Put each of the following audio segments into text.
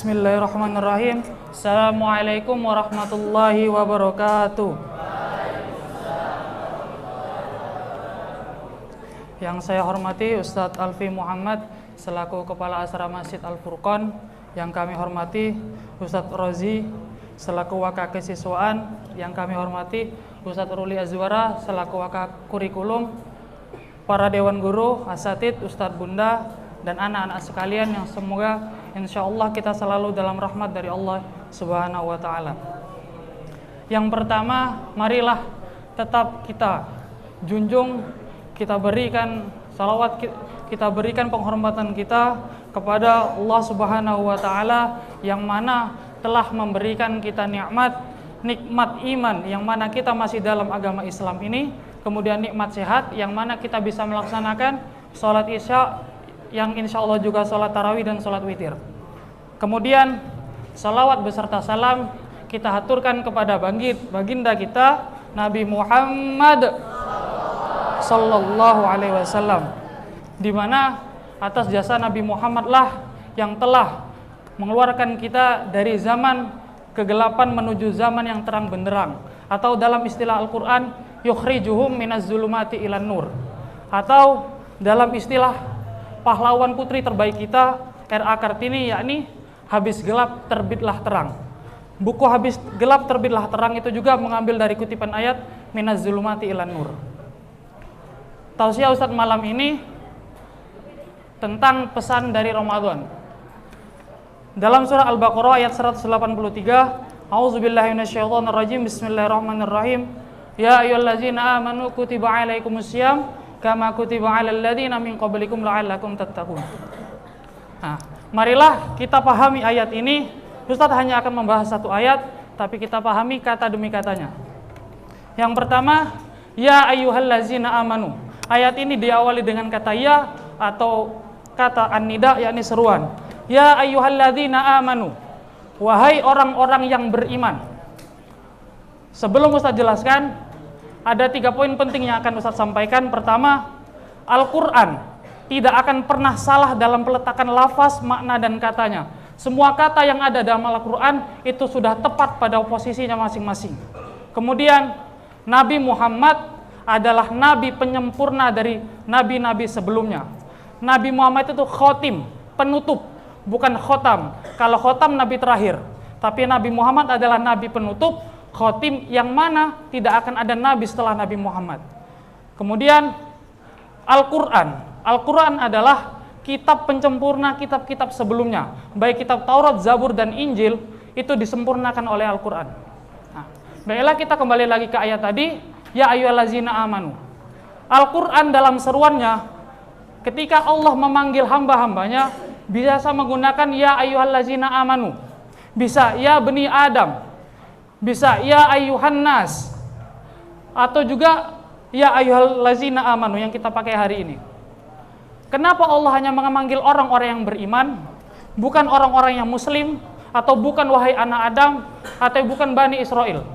Bismillahirrahmanirrahim. Assalamualaikum warahmatullahi wabarakatuh. Yang saya hormati Ustadz Alfi Muhammad selaku Kepala Asrama Masjid Al-Furqan. Yang kami hormati Ustadz Rozi selaku Wakil Kesiswaan. Yang kami hormati Ustadz Ruli Azwara selaku Wakil Kurikulum. Para Dewan Guru, Asatid, Ustadz Bunda, dan anak-anak sekalian yang semoga insya Allah kita selalu dalam rahmat dari Allah Subhanahu wa Ta'ala. Yang pertama, marilah tetap kita junjung, kita berikan salawat, kita berikan penghormatan kita kepada Allah Subhanahu wa Ta'ala yang mana telah memberikan kita nikmat iman, yang mana kita masih dalam agama Islam ini, kemudian nikmat sehat yang mana kita bisa melaksanakan sholat isya, yang insya Allah juga sholat tarawih dan sholat witir. Kemudian salawat beserta salam kita haturkan kepada baginda kita Nabi Muhammad Sallallahu Alaihi Wasallam, di mana atas jasa Nabi Muhammad lah yang telah mengeluarkan kita dari zaman kegelapan menuju zaman yang terang benderang, atau dalam istilah Al-Quran yukhrijuhum minaz zulumati ilan nur, atau dalam istilah pahlawan putri terbaik kita R.A. Kartini, yakni habis gelap terbitlah terang. Buku habis gelap terbitlah terang itu juga mengambil dari kutipan ayat minaz zulumati ilan nur. Tausiah Ustadz malam ini tentang pesan dari Ramadan. Dalam surah Al-Baqarah ayat 183, A'udzubillahi minasyaitonirrajim, Bismillahirrahmanirrahim. Ya ayyuhallazina amanu kutiba alaikumusiyam kama kutiba 'alal ladzina min qablikum la'allakum tattaqun. Nah, marilah kita pahami ayat ini. Ustaz hanya akan membahas satu ayat, tapi kita pahami kata demi katanya. Yang pertama, ya ayyuhallazina amanu. Ayat ini diawali dengan kata ya atau kata an-nida, yakni seruan. Ya ayyuhallazina amanu. Wahai orang-orang yang beriman. Sebelum Ustaz jelaskan, ada 3 poin penting yang akan Ustaz sampaikan. Pertama, Al-Quran tidak akan pernah salah dalam peletakan lafaz, makna, dan katanya. Semua kata yang ada dalam Al-Quran itu sudah tepat pada posisinya masing-masing. Kemudian, Nabi Muhammad adalah nabi penyempurna dari nabi-nabi sebelumnya. Nabi Muhammad itu khotim, penutup, bukan khotam. Kalau khotam nabi terakhir, tapi Nabi Muhammad adalah nabi penutup, khotim yang mana tidak akan ada nabi setelah Nabi Muhammad. Kemudian Al-Quran adalah kitab penyempurna kitab-kitab sebelumnya. Baik kitab Taurat, Zabur, dan Injil itu disempurnakan oleh Al-Quran. Nah, baiklah kita kembali lagi ke ayat tadi, ya ayyuhallazina amanu. Al-Quran dalam seruannya, ketika Allah memanggil hamba-hambanya, bisa menggunakan ya ayyuhallazina amanu, bisa ya bani Adam, bisa ya ayyuhan nas, atau juga ya ayyuhallazina amanu yang kita pakai hari ini. Kenapa Allah hanya memanggil orang-orang yang beriman, bukan orang-orang yang muslim, atau bukan wahai anak Adam, atau bukan Bani Israel?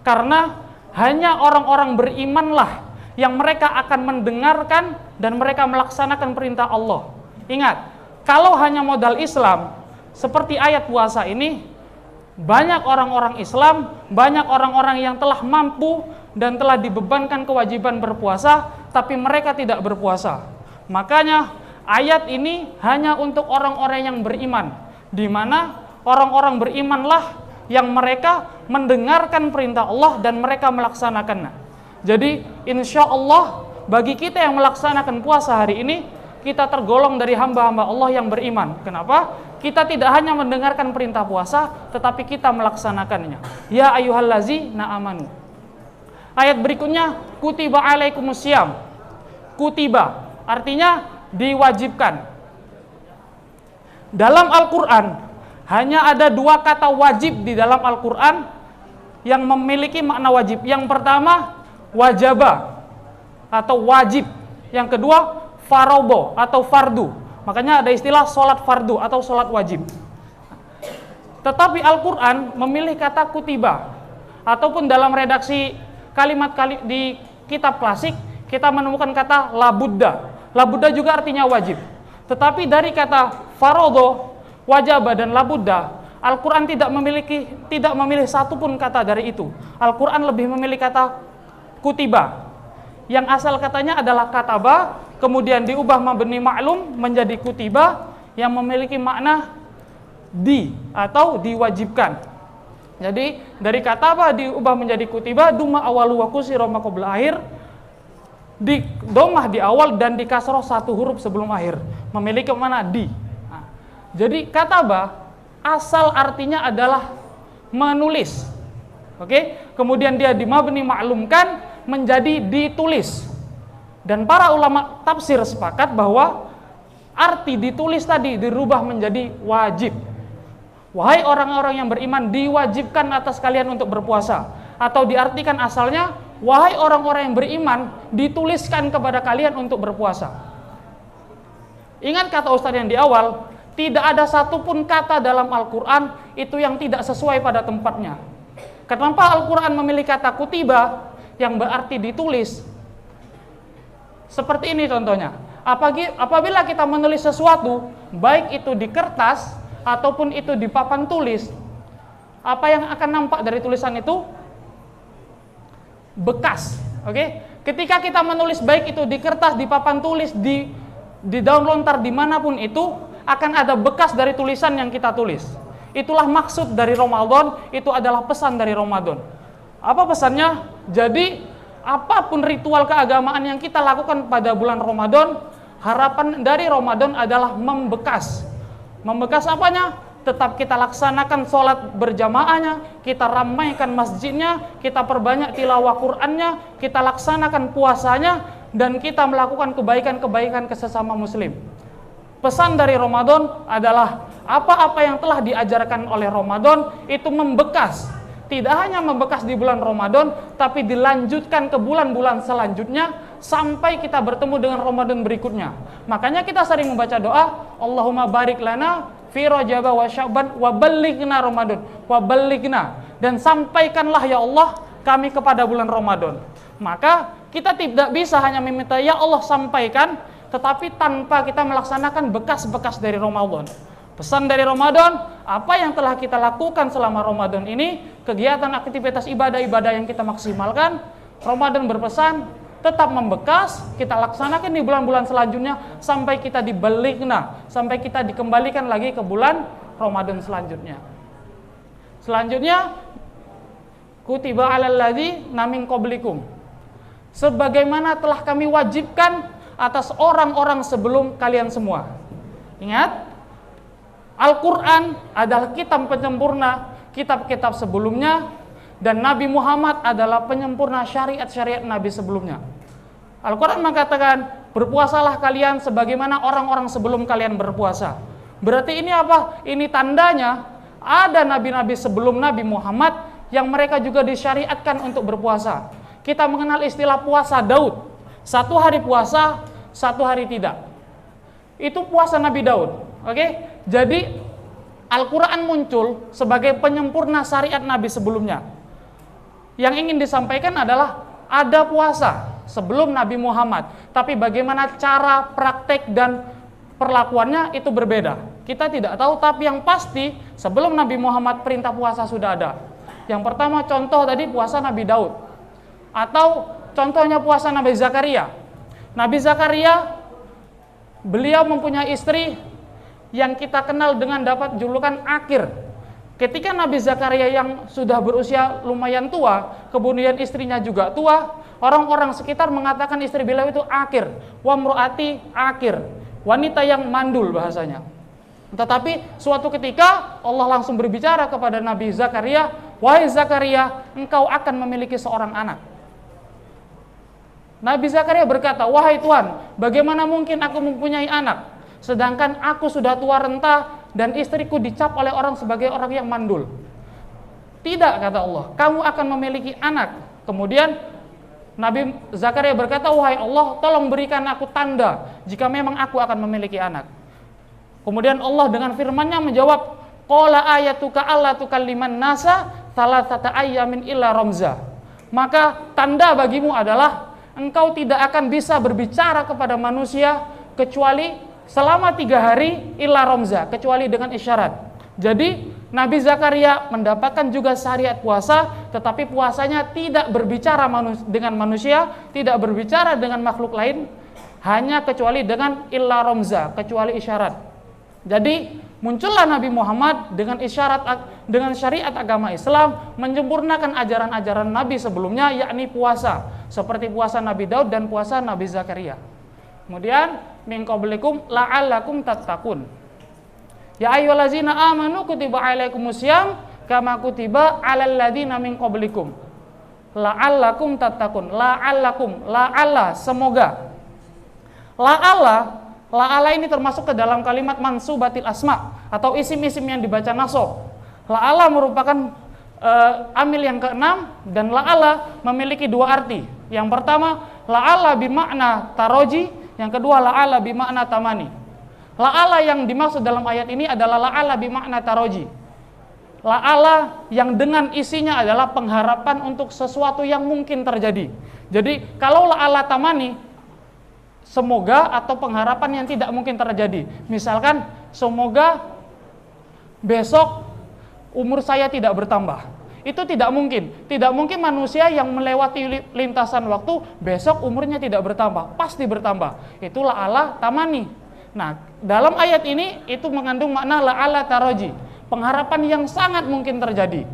Karena hanya orang-orang berimanlah yang mereka akan mendengarkan dan mereka melaksanakan perintah Allah. Ingat, kalau hanya modal Islam seperti ayat puasa ini, banyak orang-orang Islam, banyak orang-orang yang telah mampu dan telah dibebankan kewajiban berpuasa, tapi mereka tidak berpuasa. Makanya ayat ini hanya untuk orang-orang yang beriman, di mana orang-orang berimanlah yang mereka mendengarkan perintah Allah dan mereka melaksanakannya. Jadi insya Allah bagi kita yang melaksanakan puasa hari ini, kita tergolong dari hamba-hamba Allah yang beriman. Kenapa? Kita tidak hanya mendengarkan perintah puasa, tetapi kita melaksanakannya. Ya ayyuhallazina amanu. Ayat berikutnya, kutiba alaikumusiyam. Kutiba, artinya diwajibkan. Dalam Al-Quran, hanya ada 2 kata wajib di dalam Al-Quran yang memiliki makna wajib. Yang pertama, wajaba atau wajib. Yang kedua, farobo atau fardu. Makanya ada istilah sholat fardu atau sholat wajib. Tetapi Al-Quran memilih kata kutiba. Ataupun dalam redaksi kalimat di kitab klasik, kita menemukan kata labudda. Labudda juga artinya wajib. Tetapi dari kata farodo, wajaba dan labudda, Al-Quran tidak memilih satupun kata dari itu. Al-Quran lebih memilih kata kutiba, yang asal katanya adalah kataba, kemudian diubah mabni ma'lum menjadi kutiba, yang memiliki makna di atau diwajibkan. Jadi dari kataba diubah menjadi kutiba, duma awalu wa kusira ma qabla akhir, di domah di awal dan di kasroh satu huruf sebelum akhir, memiliki makna di. Nah, jadi kataba asal artinya adalah menulis. Oke, kemudian dia dimabni ma'lumkan menjadi ditulis. Dan para ulama tafsir sepakat bahwa arti ditulis tadi dirubah menjadi wajib. Wahai orang-orang yang beriman, diwajibkan atas kalian untuk berpuasa. Atau diartikan asalnya, wahai orang-orang yang beriman, dituliskan kepada kalian untuk berpuasa. Ingat kata Ustaz yang di awal, tidak ada satupun kata dalam Al-Quran itu yang tidak sesuai pada tempatnya. Kenapa Al-Quran memilih kata kutiba yang berarti ditulis? Seperti ini contohnya. Apabila kita menulis sesuatu, baik itu di kertas ataupun itu di papan tulis, apa yang akan nampak dari tulisan itu? Bekas. Oke? Ketika kita menulis baik itu di kertas, di papan tulis, di daun lontar, dimanapun itu, akan ada bekas dari tulisan yang kita tulis. Itulah maksud dari Ramadan, itu adalah pesan dari Ramadan. Apa pesannya? Jadi apapun ritual keagamaan yang kita lakukan pada bulan Ramadan, harapan dari Ramadan adalah membekas. Membekas apanya? Tetap kita laksanakan sholat berjamaahnya, kita ramaikan masjidnya, kita perbanyak tilawah Qur'annya, kita laksanakan puasanya, dan kita melakukan kebaikan-kebaikan ke sesama muslim. Pesan dari Ramadan adalah apa-apa yang telah diajarkan oleh Ramadan itu membekas. Tidak hanya membekas di bulan Ramadan, tapi dilanjutkan ke bulan-bulan selanjutnya sampai kita bertemu dengan Ramadan berikutnya. Makanya kita sering membaca doa, Allahumma barik lana fi Rajab wa Sya'ban wa ballighna Ramadan wa ballighna, dan sampaikanlah ya Allah kami kepada bulan Ramadan. Maka kita tidak bisa hanya meminta ya Allah sampaikan, tetapi tanpa kita melaksanakan bekas-bekas dari Ramadan. Pesan dari Ramadan, apa yang telah kita lakukan selama Ramadan ini, kegiatan aktivitas ibadah-ibadah yang kita maksimalkan, Ramadan berpesan tetap membekas, kita laksanakan di bulan-bulan selanjutnya sampai kita dibalighna, sampai kita dikembalikan lagi ke bulan Ramadan selanjutnya. Selanjutnya, kutiba 'alal ladzina min qablikum, sebagaimana telah kami wajibkan atas orang-orang sebelum kalian semua. Ingat, Al-Quran adalah kitab penyempurna kitab-kitab sebelumnya, dan Nabi Muhammad adalah penyempurna syariat-syariat Nabi sebelumnya. Al-Quran mengatakan, berpuasalah kalian sebagaimana orang-orang sebelum kalian berpuasa. Berarti ini apa? Ini tandanya ada nabi-nabi sebelum Nabi Muhammad yang mereka juga disyariatkan untuk berpuasa. Kita mengenal istilah puasa Daud. 1 hari puasa, 1 hari tidak. Itu puasa Nabi Daud. Oke? Jadi Al-Quran muncul sebagai penyempurna syariat Nabi sebelumnya. Yang ingin disampaikan adalah ada puasa sebelum Nabi Muhammad, tapi bagaimana cara praktek dan perlakuannya itu berbeda. Kita tidak tahu, tapi yang pasti sebelum Nabi Muhammad perintah puasa sudah ada. Yang pertama contoh tadi puasa Nabi Daud, atau contohnya puasa Nabi Zakaria. Nabi Zakaria, beliau mempunyai istri yang kita kenal dengan dapat julukan Akir. Ketika Nabi Zakaria yang sudah berusia lumayan tua, kemudian istrinya juga tua, orang-orang sekitar mengatakan istri beliau itu Akir, wa mru'ati Akir, wanita yang mandul bahasanya. Tetapi suatu ketika Allah langsung berbicara kepada Nabi Zakaria, wahai Zakaria, engkau akan memiliki seorang anak. Nabi Zakaria berkata, wahai Tuhan, bagaimana mungkin aku mempunyai anak, sedangkan aku sudah tua renta dan istriku dicap oleh orang sebagai orang yang mandul. Tidak, kata Allah, kamu akan memiliki anak. Kemudian Nabi Zakaria berkata, wahai Allah, tolong berikan aku tanda jika memang aku akan memiliki anak. Kemudian Allah dengan firman-Nya menjawab, qala ayatuka alla tukalliman nasa thalathata ayyamin illa ramza. Maka tanda bagimu adalah engkau tidak akan bisa berbicara kepada manusia kecuali selama 3 hari illa ramza, kecuali dengan isyarat. Jadi Nabi Zakaria mendapatkan juga syariat puasa, tetapi puasanya tidak berbicara dengan manusia, tidak berbicara dengan makhluk lain, hanya kecuali dengan illa ramza, kecuali isyarat. Jadi muncullah Nabi Muhammad dengan dengan syariat agama Islam, menyempurnakan ajaran-ajaran Nabi sebelumnya, yakni puasa, seperti puasa Nabi Daud dan puasa Nabi Zakaria. Kemudian min qablikum la'allakum tattaqun. Ya ayyuhallazina amanu kutiba alaikumusiyam kama kutiba alal ladzina min qablikum la'allakum tattaqun. La'alla, semoga. La'alla ini termasuk ke dalam kalimat mansubatil asma atau isim-isim yang dibaca nasab. La'alla merupakan amil yang keenam, dan la'alla memiliki 2 arti. Yang pertama, la'alla bimakna taroji, yang kedua la'alla bimakna tamani. La'ala yang dimaksud dalam ayat ini adalah la'ala bimakna taroji. La'ala yang dengan isinya adalah pengharapan untuk sesuatu yang mungkin terjadi. Jadi kalau la'ala tamani, semoga atau pengharapan yang tidak mungkin terjadi. Misalkan, semoga besok umur saya tidak bertambah. Itu tidak mungkin. Tidak mungkin manusia yang melewati lintasan waktu besok umurnya tidak bertambah. Pasti bertambah. Itu la'ala tamani. Nah, dalam ayat ini itu mengandung makna la'ala taroji, pengharapan yang sangat mungkin terjadi.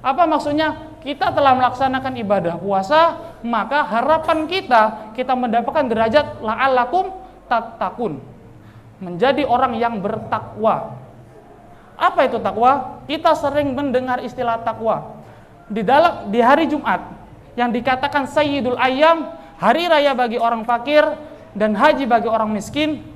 Apa maksudnya? Kita telah melaksanakan ibadah puasa, maka harapan kita mendapatkan derajat la'allakum tattaqun, menjadi orang yang bertakwa. Apa itu takwa? Kita sering mendengar istilah takwa di hari Jumat yang dikatakan Sayyidul Ayyam, hari raya bagi orang fakir dan haji bagi orang miskin.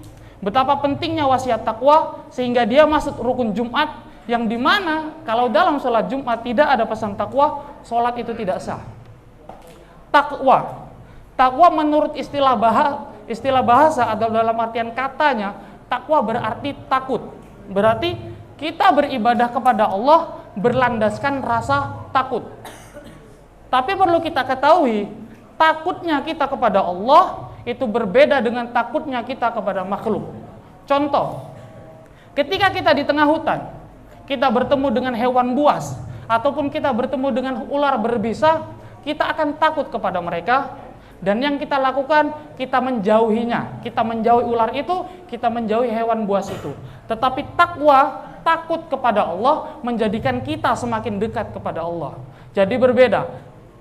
Betapa pentingnya wasiat takwa sehingga dia masuk rukun Jumat, yang dimana kalau dalam sholat Jumat tidak ada pesan takwa, sholat itu tidak sah. Takwa menurut istilah bahasa atau dalam artian katanya, takwa berarti takut. Berarti kita beribadah kepada Allah berlandaskan rasa takut. Tapi perlu kita ketahui, takutnya kita kepada Allah itu berbeda dengan takutnya kita kepada makhluk. Contoh, ketika kita di tengah hutan, kita bertemu dengan hewan buas, ataupun kita bertemu dengan ular berbisa, kita akan takut kepada mereka, dan yang kita lakukan, kita menjauhinya. Kita menjauhi ular itu, kita menjauhi hewan buas itu. Tetapi takwa, takut kepada Allah, menjadikan kita semakin dekat kepada Allah. Jadi berbeda.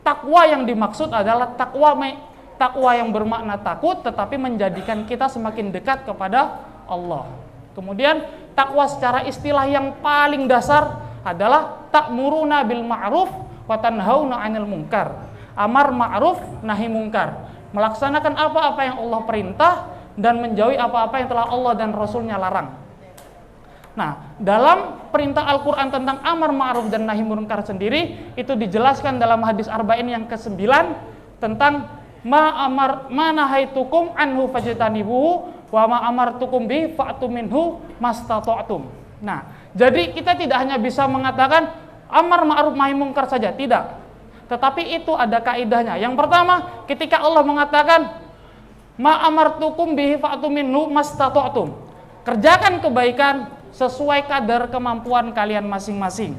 Takwa yang dimaksud adalah takwa yang bermakna takut, tetapi menjadikan kita semakin dekat kepada Allah. Kemudian takwa secara istilah yang paling dasar adalah ta'muruna bil ma'ruf wa tanhauna 'anil munkar. Amar ma'ruf nahi munkar. Melaksanakan apa-apa yang Allah perintah dan menjauhi apa-apa yang telah Allah dan Rasulnya larang. Nah, dalam perintah Al-Quran tentang amar ma'ruf dan nahi munkar sendiri, itu dijelaskan dalam hadis arba'in yang ke-9 tentang ma nahaitukum anhu fajtanibuhu wa ma amartukum bi fa'tu minhu mastata'tum. Nah, jadi kita tidak hanya bisa mengatakan amar ma'ruf nahi munkar saja, tidak. Tetapi itu ada kaidahnya. Yang pertama, ketika Allah mengatakan ma amartukum bi fa'tu minhu mastata'tum, kerjakan kebaikan sesuai kadar kemampuan kalian masing-masing.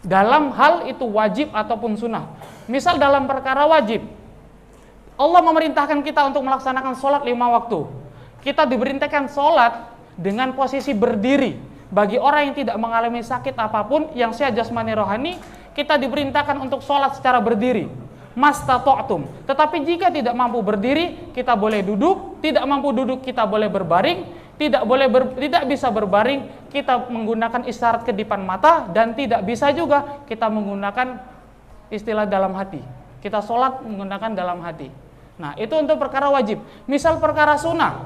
Dalam hal itu wajib ataupun sunnah. Misal dalam perkara wajib, Allah memerintahkan kita untuk melaksanakan sholat 5 waktu. Kita diperintahkan sholat dengan posisi berdiri. Bagi orang yang tidak mengalami sakit apapun, yang sehat jasmani rohani, kita diperintahkan untuk sholat secara berdiri. Mastata'tum. Tetapi jika tidak mampu berdiri, kita boleh duduk. Tidak mampu duduk, kita boleh berbaring. Tidak bisa berbaring, kita menggunakan isyarat kedipan mata, dan tidak bisa juga kita menggunakan istilah dalam hati. Kita sholat menggunakan dalam hati. Nah, itu untuk perkara wajib. Misal perkara sunnah,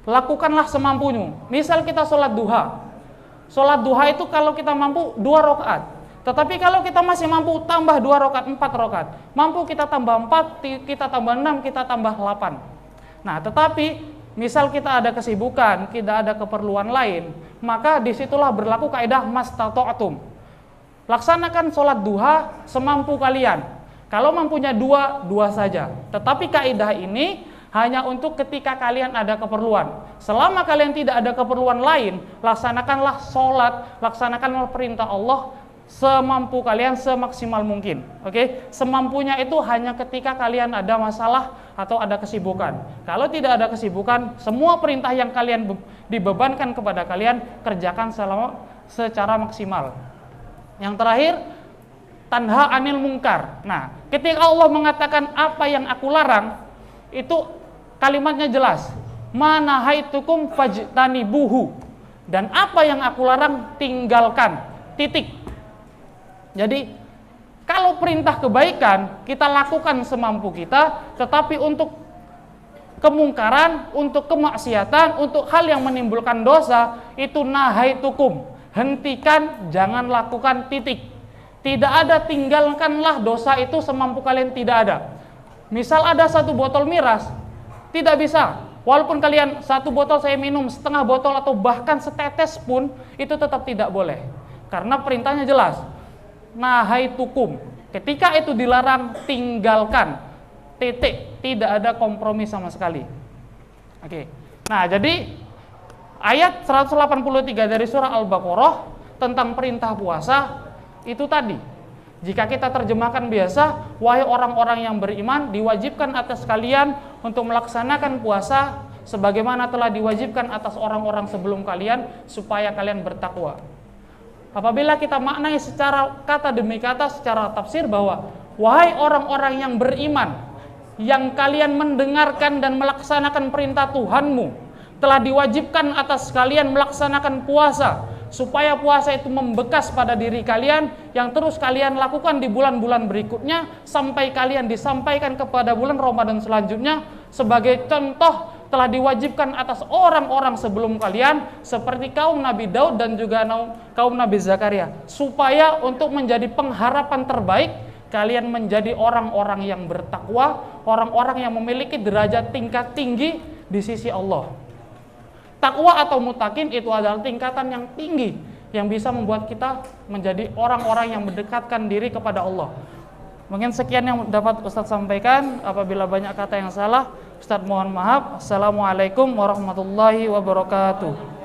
lakukanlah semampunya. Misal kita sholat duha. Sholat duha itu kalau kita mampu 2 rakaat. Tetapi kalau kita masih mampu tambah 2 rakaat, 4 rakaat. Mampu kita tambah 4, kita tambah 6, kita tambah 8. Nah, tetapi misal kita ada kesibukan, kita ada keperluan lain, maka disitulah berlaku kaidah mastata'tum. Laksanakan sholat duha semampu kalian. Kalau mampunya 2 saja. Tetapi kaidah ini hanya untuk ketika kalian ada keperluan. selama kalian tidak ada keperluan lain, laksanakanlah sholat, laksanakanlah perintah Allah semampu kalian, semaksimal mungkin. Oke? Semampunya itu hanya ketika kalian ada masalah atau ada kesibukan. Kalau tidak ada kesibukan, semua perintah yang kalian dibebankan kepada kalian, kerjakan secara maksimal. Yang terakhir, tanha anil mungkar. Nah, ketika Allah mengatakan apa yang aku larang, itu kalimatnya jelas. Ma nahaitukum fajtanibuhu. Dan apa yang aku larang, tinggalkan. Titik. Jadi, kalau perintah kebaikan, kita lakukan semampu kita, tetapi untuk kemungkaran, untuk kemaksiatan, untuk hal yang menimbulkan dosa, itu nahaitukum. Hentikan, jangan lakukan, titik. Tidak ada tinggalkanlah dosa itu semampu kalian, tidak ada. Misal ada 1 botol miras, tidak bisa. Walaupun kalian 1 botol saya minum, setengah botol atau bahkan setetes pun, itu tetap tidak boleh. Karena perintahnya jelas. Nahaitukum. Ketika itu dilarang, tinggalkan. Titik. Tidak ada kompromi sama sekali. Oke. Nah, jadi ayat 183 dari surah Al-Baqarah tentang perintah puasa itu tadi. Jika kita terjemahkan biasa, wahai orang-orang yang beriman, diwajibkan atas kalian untuk melaksanakan puasa sebagaimana telah diwajibkan atas orang-orang sebelum kalian supaya kalian bertakwa. Apabila kita maknai secara kata demi kata, secara tafsir bahwa wahai orang-orang yang beriman, yang kalian mendengarkan dan melaksanakan perintah Tuhanmu, telah diwajibkan atas kalian melaksanakan puasa, supaya puasa itu membekas pada diri kalian, yang terus kalian lakukan di bulan-bulan berikutnya, sampai kalian disampaikan kepada bulan Ramadan selanjutnya. Sebagai contoh, telah diwajibkan atas orang-orang sebelum kalian, seperti kaum Nabi Daud dan juga kaum Nabi Zakaria, supaya untuk menjadi pengharapan terbaik, kalian menjadi orang-orang yang bertakwa, orang-orang yang memiliki derajat tingkat tinggi di sisi Allah. Takwa atau mutakin itu adalah tingkatan yang tinggi yang bisa membuat kita menjadi orang-orang yang mendekatkan diri kepada Allah. Mungkin sekian yang dapat Ustadz sampaikan. Apabila banyak kata yang salah, Ustadz mohon maaf. Assalamualaikum warahmatullahi wabarakatuh.